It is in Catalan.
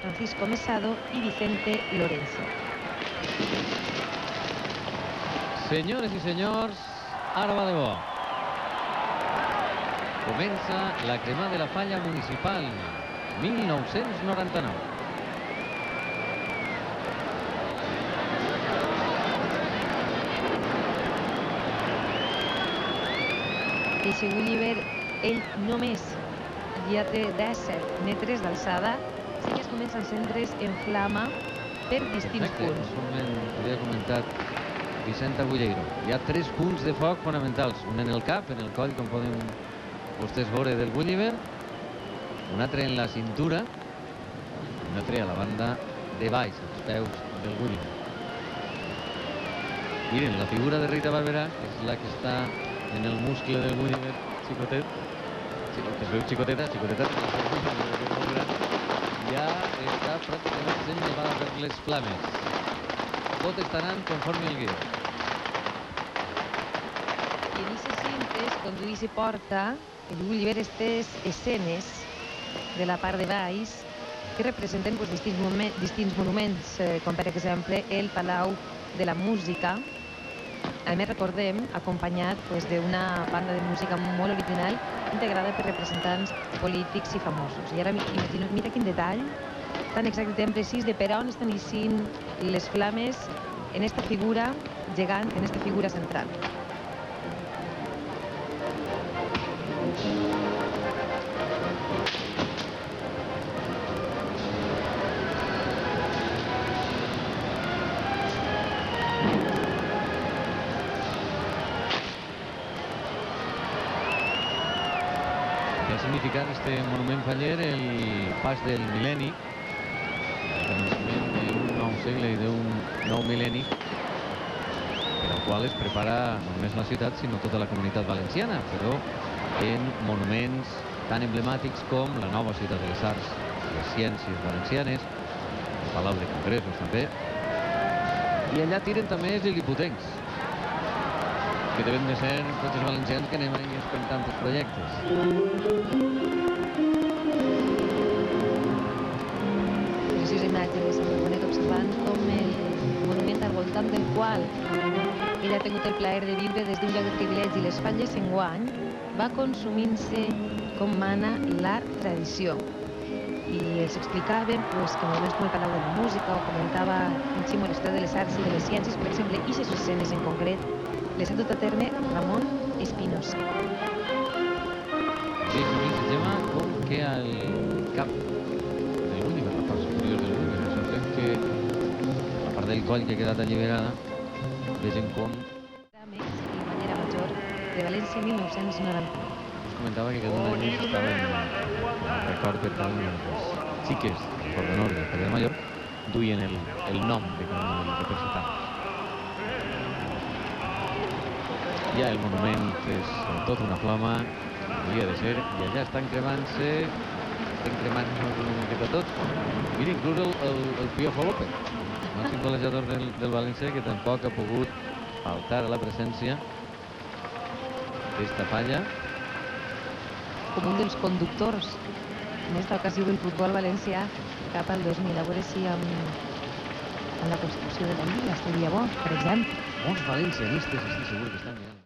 Francisco Mesado y Vicente Lorenzo. Senyores i senyors, ara va de bo. Comença la cremada de la falla municipal 1999. Eixe Gulliver, ell només ja té 17 metres d'alçada, sí que es comença a encendre's en flama per distints punts. Havia comentat Vicent Agulleiro. Hi ha 3 punts de foc fonamentals. Un en el cap, en el coll, com poden vostès veure, del Gulliver. Un altre en la cintura. Un altre a la banda de baix, als peus del Gulliver. Miren, la figura de Rita Barberà, que és la que està en el muscle del Gulliver, xicotet, que es veu xicoteta, ja està pràcticament sent llevada per les flames. Tot està anant conforme el guió. I en aquestes cintes, conduir se porta el Gulliver aquestes escenes de la part de baix que representen distints monuments, com per exemple el Palau de la Música. A més, recordem, acompanyat d'una banda de música molt original integrada per representants polítics i famosos. I ara mira quin detall tan exacte i tan precís de per on estan eixint les flames en esta figura gegant, en esta figura central. Ha significat este monument faller el pas del mil·lenni, el començament d'un nou segle i d'un nou mil·lenni, per al qual es prepara no només la ciutat, sinó tota la comunitat valenciana, però en monuments tan emblemàtics com la nova ciutat de les arts i les ciències valencianes, el Palau de Congressos també, i allà tiren també els liliputencs, que deben de ser tots els valencians que anem a fent tantos projectes. Preciosa imatge de Sant Bonet observant com el monument al voltant del qual ell ha tingut el plaer de viure des d'un lloc de privilegi les falles enguany va consumint-se com mana la tradició. I els explicaven que moments com el Palau de la Música o comentava un ximo l'història de les arts i de les ciències, per exemple, i aquestes escenes en concret les ha dut a terme Ramon Espinosa. Sí, se llama com que al cap del Gulliver, la part superior del Gulliver. Això fent que la part del coll que ha quedat alliberada, vegem com... La Ballera Major de València 1990. Us comentava que cada un d'ells estava en record per cada una de les xiques del Port de Nord i del Pere de Major, duien el nom de cada una de les representants. Ja el monument és tot una flama, hauria de ser, i allà estan cremant-se, una miqueta tots. Mira, inclús el Piojo López, màxim golejador del València, que tampoc ha pogut faltar a la presència d'esta falla. Com un dels conductors en esta ocasió del futbol valencià cap al 2000. A veure si amb la construcció de la Lliga estaria bo, per exemple. Molts valencianistes estic segur que estan mirant.